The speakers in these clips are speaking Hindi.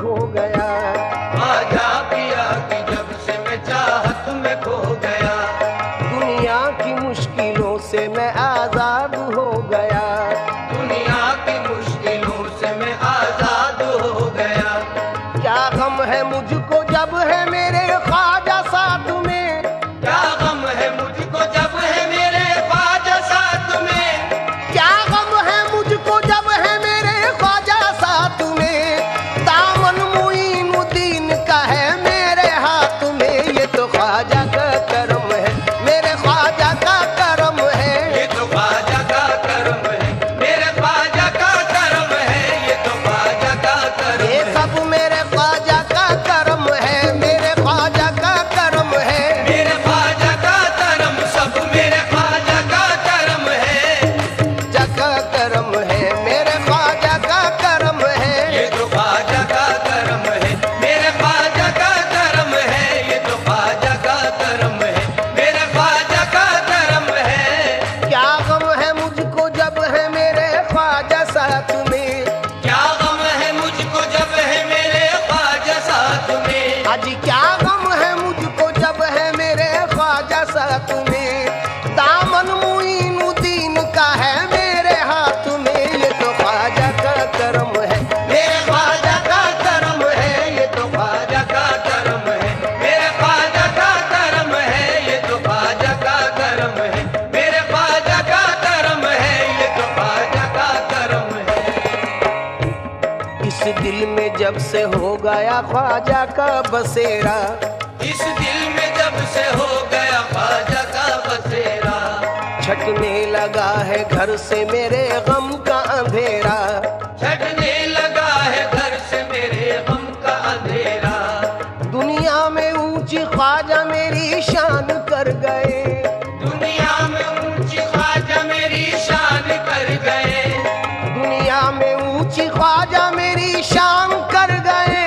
हो गया। ख्वाजा पिया की जब से मैं चाहत में खो गया। दुनिया की मुश्किलों से मैं आजाद हो गया। दुनिया की मुश्किलों से मैं आजाद हो गया। क्या गम है मुझको जब है मेरे ख्वाजा साथ में। क्या गम है मुझको जब है मेरे ख्वाजा साथ में। क्या गम है मुझको जब है मेरे ख्वाजा साथ में। दामन मुईनुद्दीन का है मेरे हाथ में। ये तो ख्वाजा का करम है, मेरे ख्वाजा का करम है। ये तो ख्वाजा का करम है, मेरे ख्वाजा का करम है। ये तो ख्वाजा का करम ये है। सब मेरे ख्वाजा का करम है, मेरे ख्वाजा का करम है। मेरे ख्वाजा का करम सब मेरे ख्वाजा का करम है। जका करम है, मेरे ख्वाजा का करम है। ये तो ख्वाजा का करम है, मेरे ख्वाजा का करम है। ये तो ख्वाजा का करम है, मेरे ख्वाजा का करम है। क्या गम है मुझको जब है मेरे ख्वाजा साथ में। क्या गम है मुझको जब है मेरे ख्वाजा साथ में। आज क्या गम है मुझको जब है मेरे ख्वाजा साथ में। दामन मुईनुद्दीन का है मेरे हाथ में। ये तो ख्वाजा का करम है, मेरे ख्वाजा का करम है। ये तो ख्वाजा का करम है, मेरे ख्वाजा का करम है। ये तो ख्वाजा का करम है, मेरे ख्वाजा का करम है। ये तो ख्वाजा का करम है। इस दिल में जब से हो गया ख्वाजा का बसेरा। इस दिल में जब से हो गया ख्वाजा का बसेरा। छटने लगा है घर से मेरे गम का अंधेरा। छटने लगा है घर से मेरे गम का अंधेरा। दुनिया में ऊंची ख्वाजा मेरी शान कर गए। दुनिया में ऊंची ख्वाजा मेरी शान कर गए। दुनिया में ऊंची ख्वाजा मेरी शान कर गए।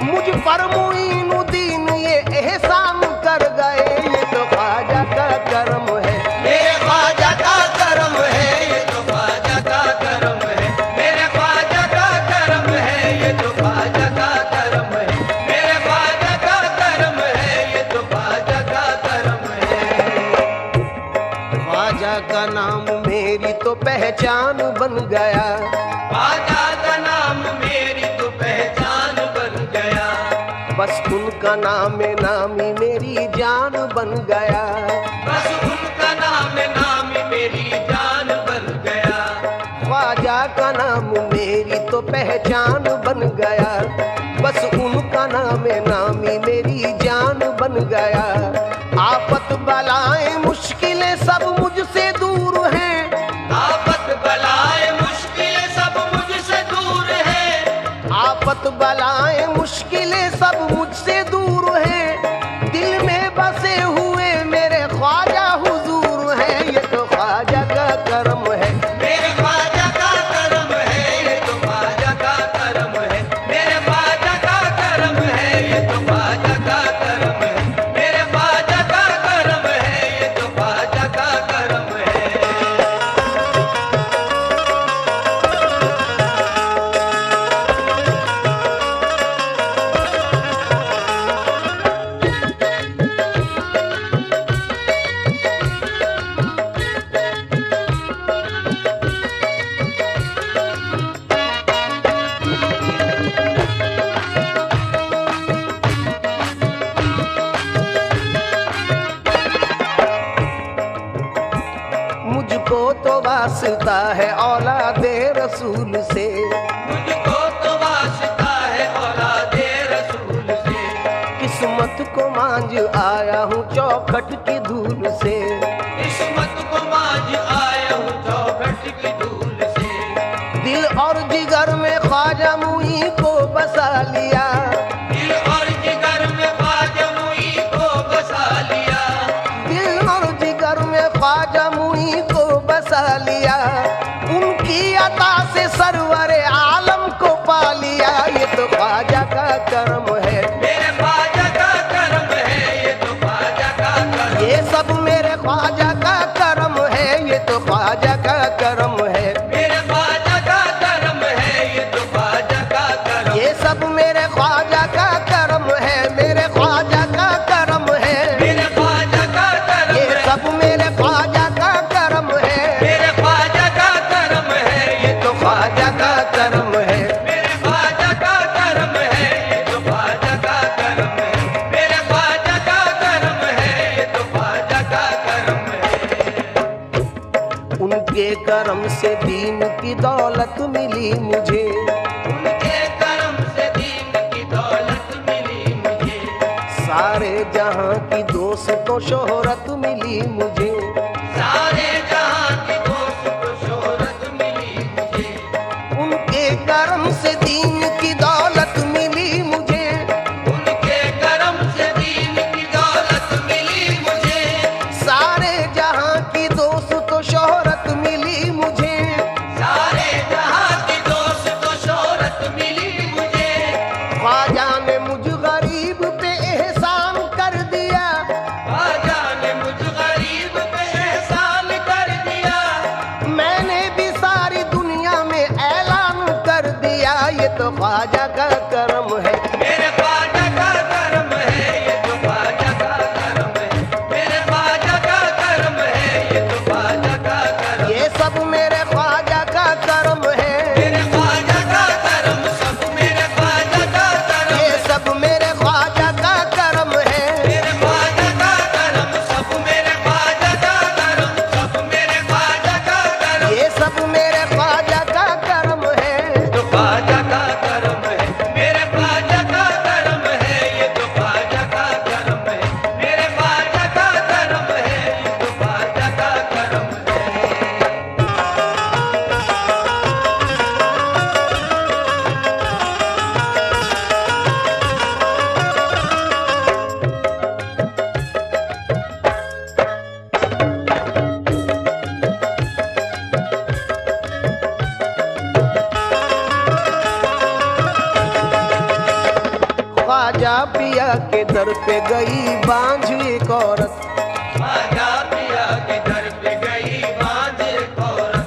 मुझ पर मुईनुद्दीन ये एहसान कर गए। ये तो ख्वाजा का करम है, मेरे ख्वाजा का करम है। ये तो ख्वाजा का करम है, मेरे ख्वाजा का करम है। ये तो ख्वाजा का करम है, मेरे ख्वाजा का करम है। ये तो ख्वाजा का करम है। ख्वाजा का नाम मेरी तो पहचान बन गया। ख्वाजा का नाम मेरी तो पहचान बन गया। बस उनका नाम नामी मेरी जान बन गया। बस उनका नाम नामी मेरी जान बन गया। ख्वाजा का नाम मेरी तो पहचान बन गया। बस उनका नाम नामी मेरी जान बन गया। आफत बलाएं मुश्किलें सब मुझसे दूर हैं। आफत बलाएं मुश्किलें सब मुझसे दूर है। आफत बलाएं मुश्किलें सब मुझसे दूर हैं। दिल में बसे हुए मेरे ख्वाजा हुजूर हैं। ये तो ख्वाजा का करम है, मेरे ख्वाजा का करम है। ये तो ख्वाजा का करम है, मेरे ख्वाजा का करम है। ये तो ख्वाजा का करम है, मेरे ख्वाजा का करम है। ये तो ख्वाजा का करम है। मुझको तो वास्ता है औलादे रसूल से। मुझको तो वास्ता है औलादे रसूल से। किस्मत को मांझ आया हूँ चौखट की धूल से। किस्मत को मांझ आया हूँ चौखट की धूल से। दिल और जिगर में ख्वाजा मुई को बसा लिया। दिल और जिगर में ख्वाजा मुई को बसा लिया। दिल और जिगर में ख्वाजा मुई को बसा लिया। उनकी अता से सरवर आलम को पा लिया। ये तो ख्वाजा का करम है, मेरे ख्वाजा का करम है। ये तो ख्वाजा का करम। ये सब मेरे ख्वाजा का करम है। ये तो ख्वाजा का करम है, मेरे ख्वाजा का करम है। ये तो ख्वाजा का करम। ये सब मेरे करम से दीन की दौलत मिली मुझे। उनके करम से दीन की दौलत मिली मुझे। सारे जहां की दोस्तों शोहरत मिली मुझे। सारे जहां की दोस्तों शोहरत मिली मुझे। उनके करम से दीन की दौलत मिली मुझे। उनके करम से दीन की दौलत मिली मुझे। सारे जहां की दोस्तों शोहरत मिली मुझे। सारे जहां की दोस्तों शोहरत मिली मुझे। ख्वाजा ने मुझ गरीब पे एहसान कर दिया। ख्वाजा ने मुझ गरीब पे एहसान कर दिया। मैंने भी सारी दुनिया में ऐलान कर दिया, ये तो ख्वाजा का करम है। मेरे ख्वाजा का करम है, ये तो ख्वाजा का करम है। मेरे ख्वाजा का करम है, ये तो ख्वाजा का करम। ये सब मेरे ख्वाजा का करम है। मेरे ख्वाजा का करम, सब मेरे ख्वाजा का करम। ये सब मेरे ख्वाजा का करम है। मेरे ख्वाजा का करम, सब मेरे ख्वाजा का करम। सब मेरे ख्वाजा का करम। ये सब मेरे ख्वाजा का करम है। तो ख्वाजा का करम है, मेरे ख्वाजा का करम है। ये तो ख्वाजा का करम है, मेरे ख्वाजा का करम है। ये तो ख्वाजा का करम है। ख्वाजा पिया के दर पे गई बांझ एक औरत। ख्वाजा पिया के दर पे गई बांझ एक औरत।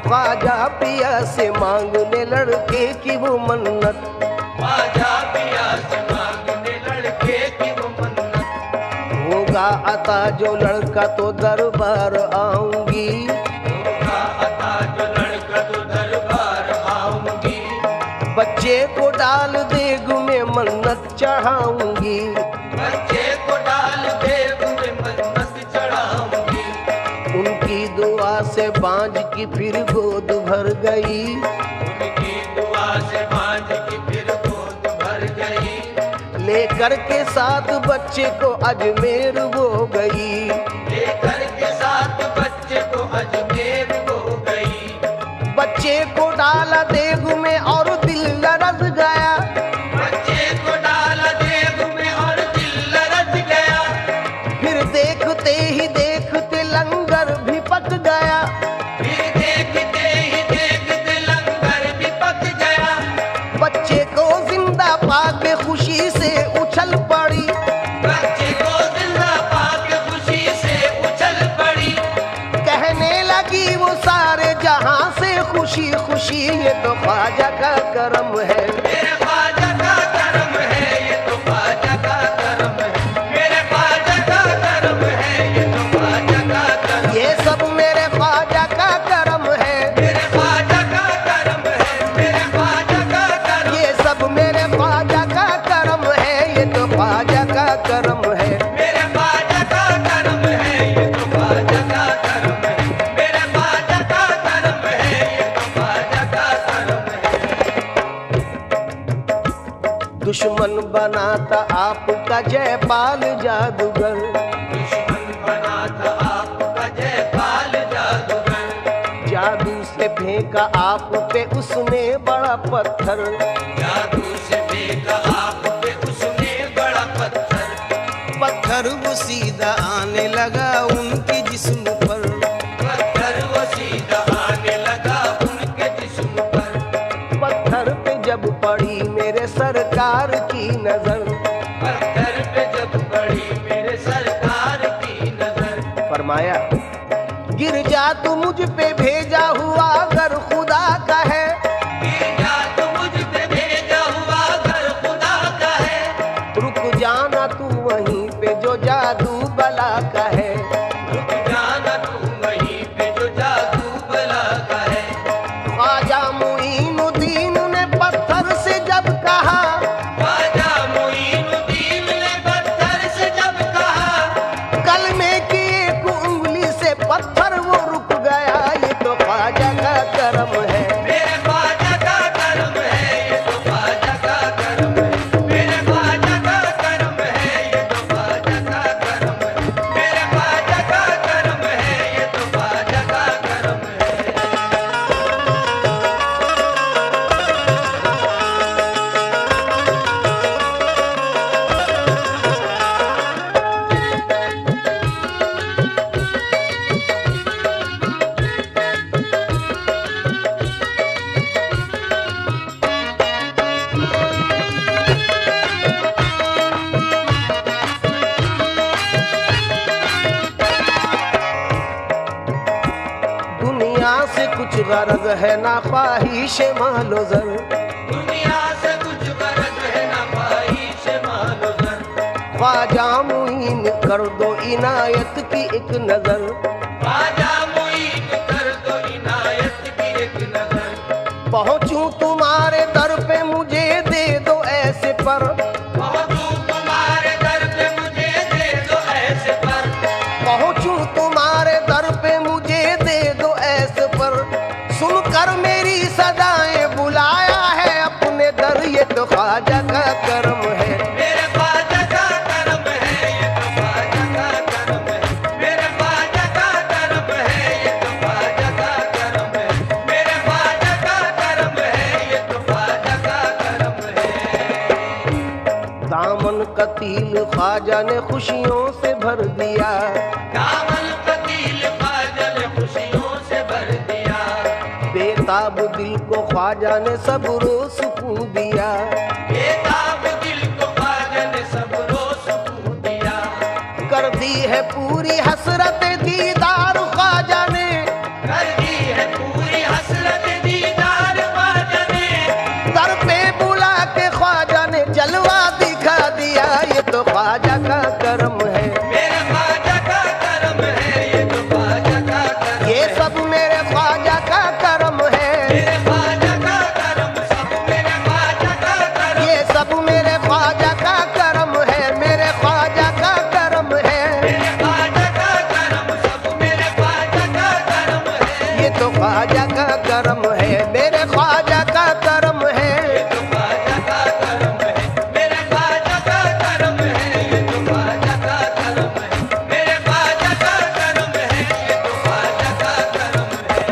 ख्वाजा पिया से मांगने लड़के की वो मन्नत। ख्वाजा पिया से मांगने लड़के की वो मन्नत। होगा अता जो लड़का तो दरबार आऊंगी। होगा अता जो लड़का तो दरबार आऊंगी। बच्चे को डाल देग में मन्नत चढ़ाऊंगी। बच्चे को डाल देव में मन्नत चढ़ाऊंगी। उनकी दुआ से बांझ की फिर गोद भर गई। उनकी दुआ से बांझ की फिर गोद भर गई। लेकर के साथ बच्चे को अजमेर वो गई। लेकर के साथ बच्चे को अजमेर हो गई। बच्चे को डाला देग में और दिल लरज गया। बच्चे को डाला देव में और दिल लरज गया। फिर देखते ही देखते लंगर भी पक गया। फिर देखते ही देखते लंगर भी पक गया। बच्चे को जिंदा पाके खुशी से उछल पड़ी। बच्चे को जिंदा पाके खुशी से उछल पड़ी। कहने लगी वो सारे जहां से खुशी खुशी, ये तो ख्वाजा का करम है। मेरे ख्वाजा का करम है, ये तो ख्वाजा का करम है। मेरे ख्वाजा का करम है, ये तो ख्वाजा का करम। ये सब मेरे ख्वाजा का करम है। मेरे ख्वाजा का करम है, मेरे ख्वाजा का करम। ये सब मेरे ख्वाजा का करम है। ये तो ख्वाजा का करम है। मेरे ख्वाजा का करम है, ये तो ख्वाजा का करम है। मेरे ख्वाजा का करम है, ये तो ख्वाजा का करम है। दुश्मन बनाता आपका जयपाल जादूगर। दुश्मन बना था आपका जयपाल जादूगर। जादू से फेंका आप पे उसने बड़ा पत्थर। जादू से फेंका आप पे उसने बड़ा पत्थर। पत्थर वो सीधा आने लगा उनके जिस्म पर। पत्थर वो सीधा आने लगा उनके जिस्म पर। पत्थर पे जब पड़ी मेरे सरकार की नजर। पत्थर पे जब पड़ी मेरे सरकार की नजर। फरमाया गिर जा तू मुझ पे भेजा हुआ अगर खुदा का है। जा तो मुझ पे भेजा हुआ घर खुदा का है। रुक जाना तू वहीं पे जो जादू बला का है। रुक जाना तू वहीं पे जो जादू बला का है। ख्वाजा मुईनुद्दीन ने पत्थर से जब कहा। ख्वाजा मुईनुद्दीन ने पत्थर से जब कहा। कलमे की एक उंगली से पत्थर वो रुक गया। ये तो गरज है ना ख्वाहिश मालो जर, दुनिया से कुछ गरज है ना ख्वाहिश मालो जर, ख्वाजा मुईन कर दो इनायत की एक नजर, ख्वाजा मुईन कर दो इनायत की एक नजर, पहुंचूं तुम्हारे दर पे मुझे दे दो ऐसे पर, पहुंचूं तुम्हारे दर पे मुझे दे दो ऐसे पर, पहुंचूं तुम्हारे दर पे मुझे दे दो ऐसे पर, सुनकर मेरी सदाएं बुलाया है अपने दर, ये तो ख्वाजा का करम है, मेरे ख्वाजा का करम है, ये तो ख्वाजा का करम है, मेरे ख्वाजा का करम है, ये तो ख्वाजा का करम है, मेरे ख्वाजा का करम है, ये तो ख्वाजा का करम है। दामन कतील ख्वाजा ने खुशियों से भर दिया, दामन कतील ख्वाजा ने खुशियों से भर दिया, बेताब दिल को ख्वाजा ने सब्रो सुकून दिया, बेताब दिल को ख्वाजा ने सबरो सुकून दिया, कर दी है पूरी हसरत दीदार ख्वाजा ने, कर दी है पूरी हसरत दीदार ख्वाजा ने, दर पे बुला के ख्वाजा ने जलवा दिखा दिया, ये तो ख्वाजा का करम है, मेरे ख्वाजा का करम है, ये तो ख्वाजा का करम ये है, सब मेरे ख्वाजा का करम है, मेरे ख्वाजा का करम सब मेरे ख्वाजा का करम, ये सब मेरे ख्वाजा का करम है, मेरे ख्वाजा का करम है, मेरे ख्वाजा का करम सब मेरे ख्वाजा का करम है, ये तो ख्वाजा का करम है, मेरे ख्वाजा का करम है, ये तो ख्वाजा का करम है, मेरे ख्वाजा का करम है, ये तो ख्वाजा का करम है, मेरे ख्वाजा का करम है, ये तो ख्वाजा का करम है।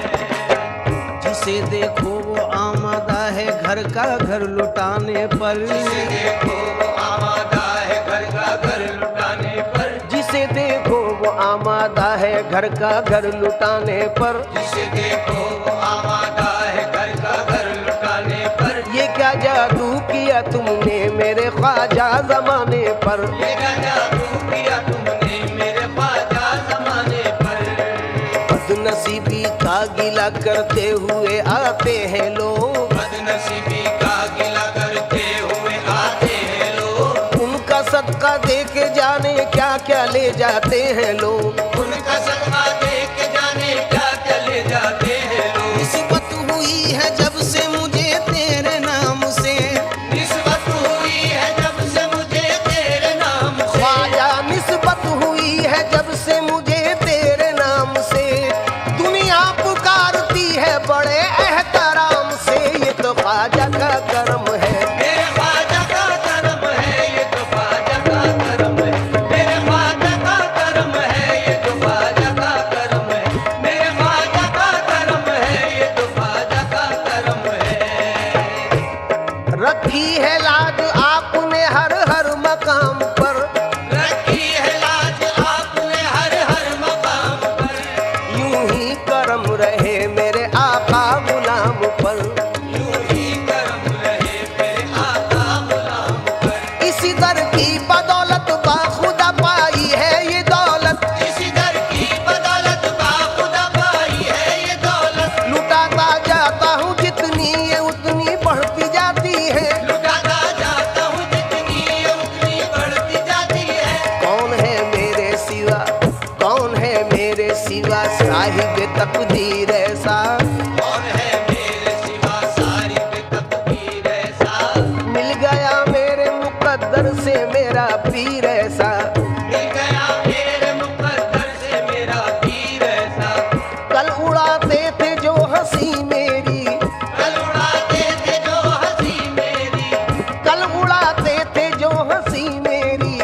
जिसे देखो वो आमादा है घर का घर लुटाने पर, जिसे देखो वो आमादा है घर का घर लुटाने पर, जिसे देखो वो आमादा है घर का घर लुटाने पर, जिसे देखो वो आमादा है घर का घर लुटाने पर, ये क्या जादू किया तुमने मेरे ख्वाजा जमाने पर, ये क्या जादू किया तुमने मेरे ख्वाजा जमाने पर, बदनसीबी का गिला करते हुए आते हैं लोग, बदनसीबी का गिला करते हुए आते हैं लोग, उनका सदका दे के जाने क्या क्या ले जाते हैं लोग, उनका सदका दे के जाने क्या चले जाते हैं लोग, निस्बत हुई है जब से मुझे तेरे नाम से, निस्बत हुई है जब से मुझे तेरे नाम से, ख्वाजा निस्बत हुई है जब से मुझे तेरे नाम से, दुनिया पुकारती है बड़े एहतराम से, ये तो ख्वाजा का करम है, मेरे ख्वाजा का करम है, ये तो ख्वाजा का करम है, मेरे ख्वाजा का करम है, ये तो ख्वाजा का करम है, मेरे ख्वाजा का करम है, ये तो ख्वाजा का करम है। रखी है लाज आपने हर हर मकाम पर, रखी है लाज आपने हर हर मकाम पर, यूं ही करम रहे मेरे आका गुलाम पर, यूं ही करम रहे मेरे आका गुलाम पर, इसी दर की बदौलत बाखुदा पाई है ये दौलत, इसी दर की बदौलत बाखुदा पाई है ये दौलत, लुटाता जाता हूँ जितनी ये उतनी बढ़ती जाती है, लुटाता जाता हूँ जितनी ये उतनी बढ़ती जाती है, कौन है मेरे सिवा, कौन है मेरे सिवा साहिब तकदीर ऐसा, कौन है मेरे सिवा सारी बेतकदीर ऐसा, मिल गया मेरे मुकद्दर से मेरा पीर ऐसा, मिल गया मेरे मुकद्दर से मेरा पीर ऐसा, कल उड़ाते थे जो हंसी मेरी, कल उड़ाते थे जो हंसी मेरी, कल उड़ाते थे जो हंसी मेरी,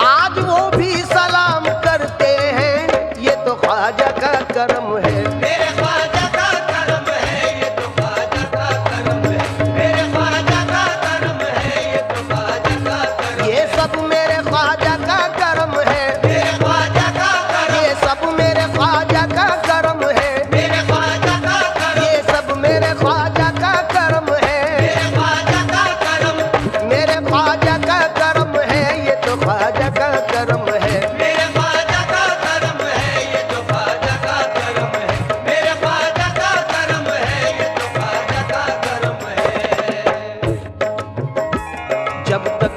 आज वो भी सलाम करते हैं, ये तो ख्वाजा का करम है, मेरे ख्वाजा का करम है, ये तो ख्वाजा का करम है, मेरे ख्वाजा का करम है, ये तो ख्वाजा का करम है, ये सब मेरे ख्वाजा का करम है, मेरे ख्वाजा का करम, ये सब मेरे ख्वाजा का करम है, मेरे ख्वाजा का करम, ये सब मेरे ख्वाजा का करम है, मेरे ख्वाजा का करम, मेरे ख्वाजा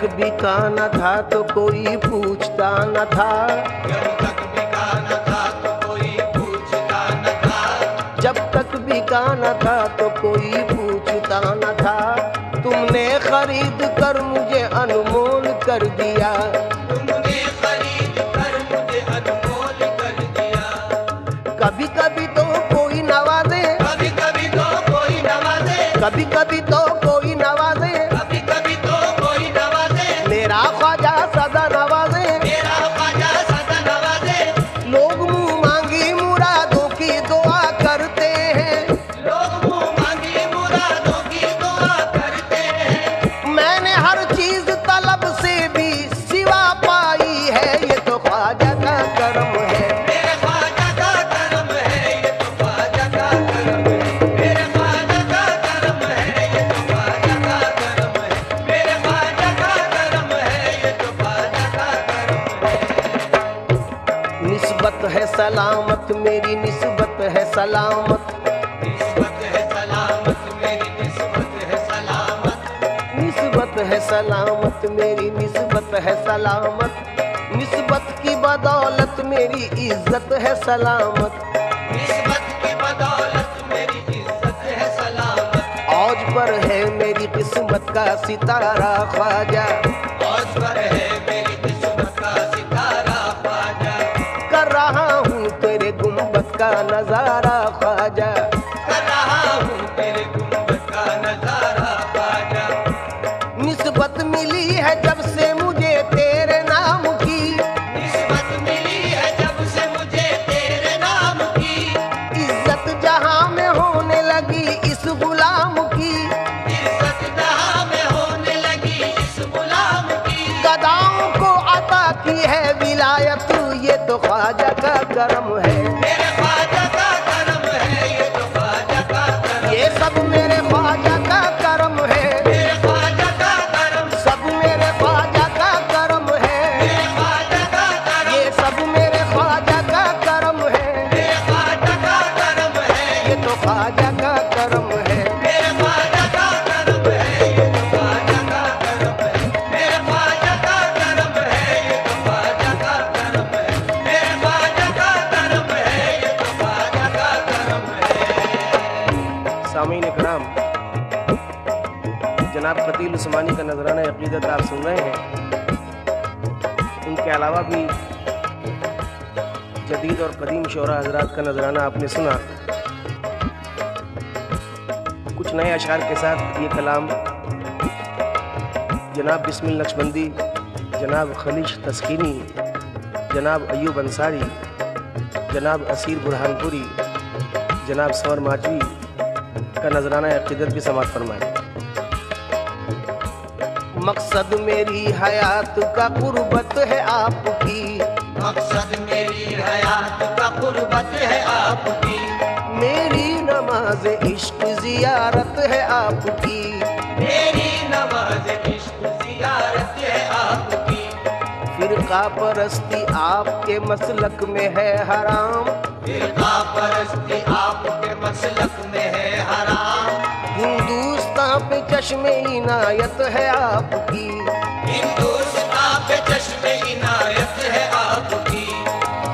तक बिका न था तो कोई पूछता न था, जब तक बिका न था तो कोई पूछता न था, जब तक बिका न था तो कोई पूछता न था। तुमने खरीद कर मुझे अनमोल कर दिया, तुमने खरीद कर मुझे अनमोल कर दिया। कभी कभी तो कोई नवाजे, कभी कभी तो कोई नवाजे, कभी कभी तो कोई नवाजे, कभी कभी तो कोई नवाजे, मेरा ख्वाजा सदा नवाजे। मेरा ख्वाजा सदा नवाजे। लोग मुंह मांगी मुरादों की दुआ करते हैं, लोग मुंह मांगी मुरादों की दुआ करते हैं। मैंने हर चीज तलब से भी सिवा पाई है, ये तो ख्वाजा का करम है। मेरे ख्वाजा का करम है, ये तो ख्वाजा का करम है। मेरे ख्वाजा का करम है, ये तो ख्वाजा का करम है। मेरे ख्वाजा का करम है, ये तो ख्वाजा का करम है। निस्बत है सलामत मेरी, निस्बत है सलामत, निस्बत है सलामत मेरी, निस्बत है सलामत। निस्बत है सलामत मेरी, निस्बत है सलामत। निस्बत की बदौलत मेरी इज्जत है सलामत। निस्बत की बदौलत मेरी इज्जत है सलामत। औज पर है मेरी किस्मत का सितारा ख्वाजा, औज पर है मेरी किस्मत का सितारा ख्वाजा। कर रहा हूँ तेरे गुंबद का नजारा ख्वाजा। कर रहा हूँ तेरे गुंबद का नजारा ख्वाजा। निस्बत मिली है जब से मुझे तेरे नाम की, निस्बत मिली है जब से मुझे तेरे नाम की। इज्जत जहाँ में होने लगी इस गुलाम की। इज्जत जहाँ में होने लगी इस गुलाम की। गदाओं को अता की है विलायत, ये तो ख्वाजा का करम है। मेरे ख्वाजा का करम है, ये तो ख्वाजा का करम। ये सब मेरे ख्वाजा का करम है, मेरे ख्वाजा का करम। सब मेरे ख्वाजा का करम है। मेरे ख्वाजा का करम। ये सब मेरे ख्वाजा का करम है, मेरे ख्वाजा का करम है। ये तो ख्वाजा का करम है। मेरे ख्वाजा का करम है, ये तो ख्वाजा का करम है। मेरे ख्वाजा का करम है, ये तो ख्वाजा का करम है। मेरे ख्वाजा का करम है, ये तो ख्वाजा का करम है। सामीन इकराम, जनाब कतील उस्मानी का नजराना अकीदत आप सुन रहे हैं। इनके अलावा भी जदीद और कदीम शोरा हजरात का नजराना आपने सुना। कुछ नए अशार के साथ ये कलाम जनाब बिस्मिल नक्शबंदी, जनाब खलीश तस्कीनी, जनाब अयूब अंसारी, जनाब असीर बुरहानपुरी, जनाब सवर माजवी का नजराना अकीदत भी समाप्त फरमाए। मकसद मेरी हयात का कुर्बत है आपकी, मकसद मेरी हयात का कुर्बत है आपकी। मेरी नमाज इश्क जियारत है आपकी। मेरी नमाज इश्क जियारत है आपकी। फिरका परस्ती आपके मसलक में है हराम, फिरका परस्ती आपके मसलक में है हराम। हिंदुस्तान पे चश्मे इनायत है आपकी। हिंदुस्तान पे चश्मे इनायत है आपकी।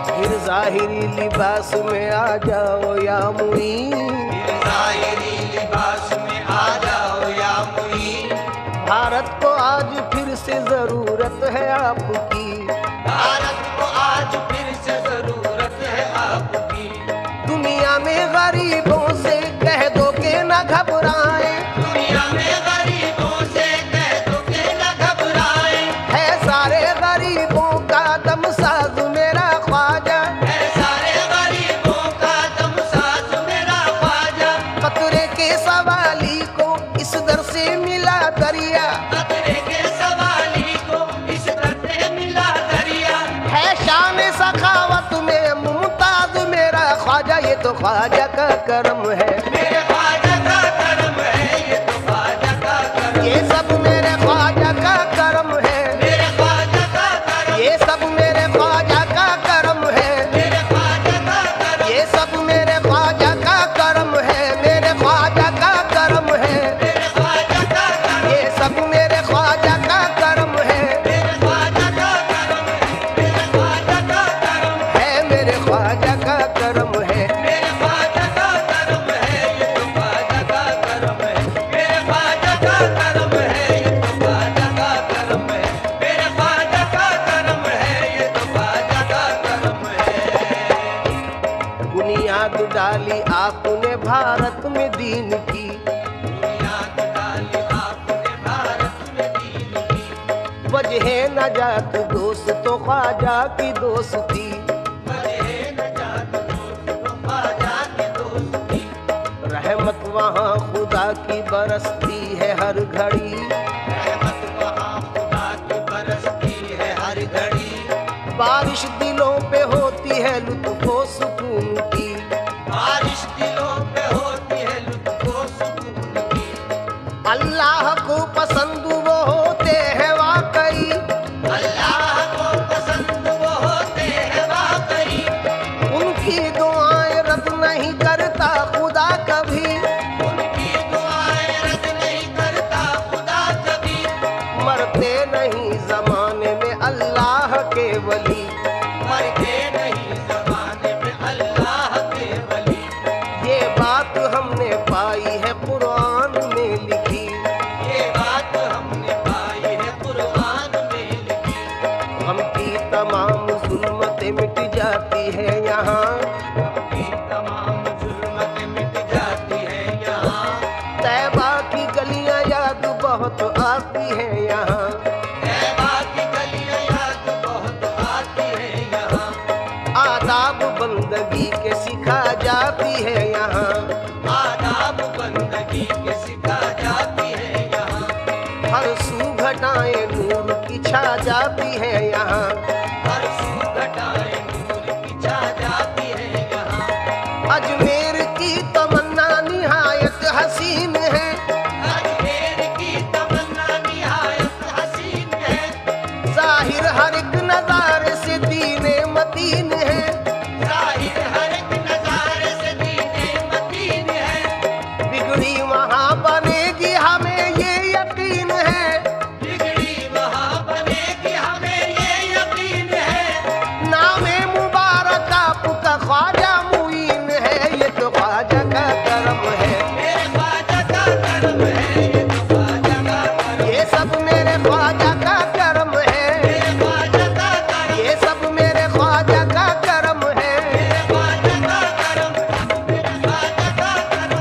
फिर जाहिरी लिबास में आ जाओ या मुईन, फिर ज़ाहिरी लिबास में आ जाओ या मुईन। भारत को आज फिर से जरूरत है आपकी। भारत को आज फिर से जरूरत है आपकी। दुनिया में गरीबों से कह दो के न घबराएं, दुनिया में गरीबों से कह दो के न घबराएं। है सारे गरीबों का दम साज मेरा ख्वाजा। है सारे गरीबों का दम साज मेरा ख्वाजा। कतरे के सवाली को इस दर से मिला दरिया, खतरे के सवाली को इस दर से मिला दरिया। है शान सखावत में मुमताज मेरा ख्वाजा। ये तो ख्वाजा का करम है, मेरे ख्वाजा का करम है, ये तो ख्वाजा का करम। ये सब मेरे ख्वाजा का करम है। मेरे ख्वाजा का करम। ये सब मेरे ख्वाजा का करम है। मेरे ख्वाजा का करम। ये सब मेरे ख्वाजा का करम है। मेरे ख्वाजा का करम है। मेरे ख्वाजा का करम। ये सब मेरे ख्वाजा का करम दीन की। दुनिया निकाली आपने भारत में दीन की। वजह नजात दोस्त तो ख्वाजा की दोस्ती। वजह नजात दोस्त तो ख्वाजा की दोस्ती। रहमत वहाँ खुदा की बरसती है हर घड़ी। रहमत वहाँ खुदा की बरसती है हर घड़ी। बारिश दिलों पे होती है लुत्फ़ो सुकून की। बारिश दिलों पे होती है लुत्फ़ो सुकून की। अल्लाह को पसंद वो होते हैं वाकई। अल्लाह को पसंद वो होते हैं वाकई। उनकी दुआएं रद्द नहीं करता खुदा कभी। उनकी दुआएं रद्द नहीं करता खुदा कभी। मरते नहीं जमाने में अल्लाह के वली। मरते नहीं ज़माने में अल्लाह के वली। ये बात हमने पाई है कुरान में लिखी। ये बात हमने पाई है कुरान में लिखी। हम की तमाम जुल्मतें मिट जाती है यहाँ। की तमाम जुल्मतें मिट जाती है यहाँ। तैबा की गलियां याद बहुत आती है यहाँ। तैबा की गलियां याद बहुत आती है यहाँ। आदाब बंदगी के सिखा जाती है यहाँ। आदाब बंदगी के सिखा जाती है यहाँ। हर सू घटाएं नूर की छा जाती है यहाँ। हर सू घटाएं नूर की छा जाती है यहाँ। अजमेर की तमन्ना निहायत हसीन है। अजमेर की तमन्ना निहायत हसीन है। जाहिर हर एक नजारे से दीने मतीन है। जाहिर हर एक नजारे से दीने मतीन है। बिगड़ी वहाँ बनेगी हमें ये यकीन है। बिगड़ी वहाँ बनेगी हमें ये यकीन है। नामे मुबारक आपका ख्वाजा मुईन है। ये तो ख्वाजा का करम है। मेरे ख्वाजा का करम है। ये तो ख्वाजा का करम। ये सब मेरे ख्वाजा का करम है। मेरे ख्वाजा का करम। ये सब मेरे ख्वाजा का करम है। मेरे ख्वाजा का करम। मेरे ख्वाजा का करम।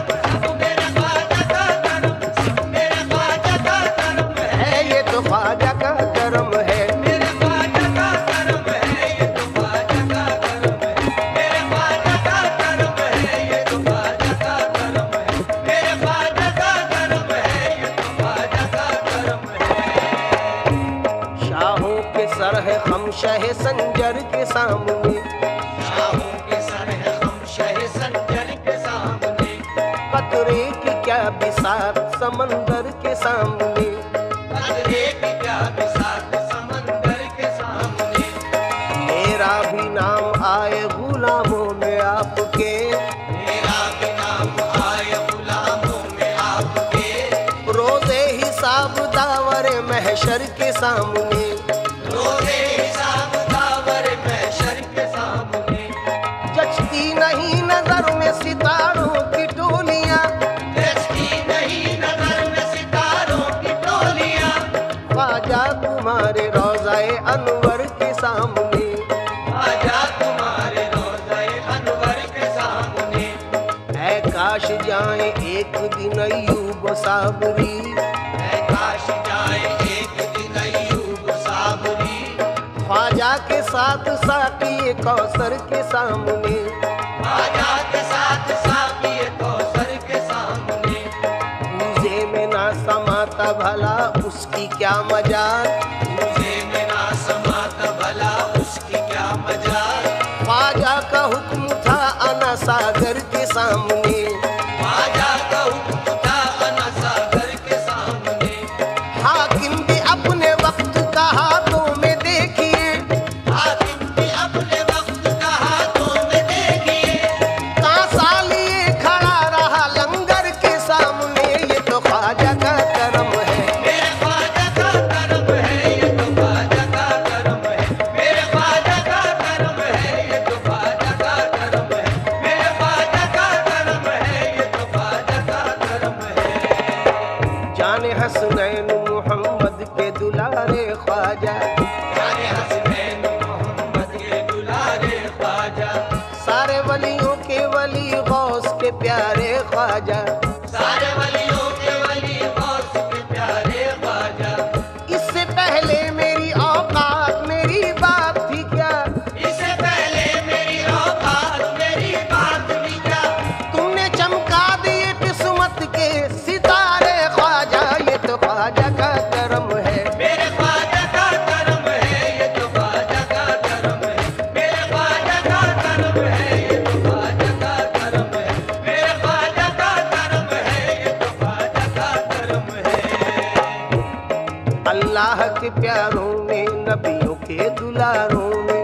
मेरे ख्वाजा का करम। मेरे ख्वाजा का करम है। ये तो ख्वाजा का करम है। मेरे ख्वाजा का करम है। ये तो ख्वाजा का करम है। मेरे ख्वाजा का करम है। ये तो ख्वाजा का करम है। मेरे ख्वाजा का करम है। ये तो ख्वाजा का करम है। शाहों के सर है हम शह संजर के सामने। शाहों के सर है हम शह संजर के सामने। कतरे की क्या बिसात समंदर के सामने। कदरे की क्या बिसात समंदर के सामने। मेरा भी नाम आए गुलामों में आपके। मेरा भी नाम आए गुलामों में आपके। रोज़े हिसाब दावरे महशर के सामने। रोज़े हिसाब दावर महशर के सामने। जचती नहीं नजर में सितारों की टोलियां। जचती नहीं नजर में सितारों की टोलियां। ख्वाजा तुम्हारे रोज़ाए अनवर के सामने। आजा तुम्हारे रोज़े अनवर के सामने। ऐ काश जाए एक दिन अय्यूब साबरी। ऐ काश जाए एक दिन अय्यूब साबरी। ख्वाजा के साथ साकी कौसर के सामने। आजा के साथ साकी कौसर के सामने। पूजे में ना समाता भला उसकी क्या मजाल। मुझे में ना समाता भला उसकी क्या मजाल। ख्वाजा का हुक्म था अना सागर के सामने। आजा का हुक्म था अना सागर के सामने। हाकिम भी अपने वक्त का हाथों में देखिए। हाकिम भी अपने वक्त का हाथों में देखिए। कांसा लिए खड़ा रहा लंगर के सामने। ये तो ख्वाजा का करम है। मेरे ख्वाजा का करम है। ये तो ख्वाजा का करम है। मेरे ख्वाजा का करम है। ये तो ख्वाजा का करम है। मेरे ख्वाजा का करम है। ये तो ख्वाजा का करम है। जाने हसनैन मोहम्मद के दुलारे ख्वाजा। जाने हसनैन मोहम्मद के दुलारे ख्वाजा। सारे वलियों के वली गौस के प्यारे ख्वाजा। का करम है। मेरे ख्वाजा का करम है, ये तो ख्वाजा का करम है। मेरे ख्वाजा का करम है, ये तो ख्वाजा का करम है। मेरे ख्वाजा का करम है, ये तो ख्वाजा का करम है। अल्लाह के प्यारों में, नबियों के दुलारों में,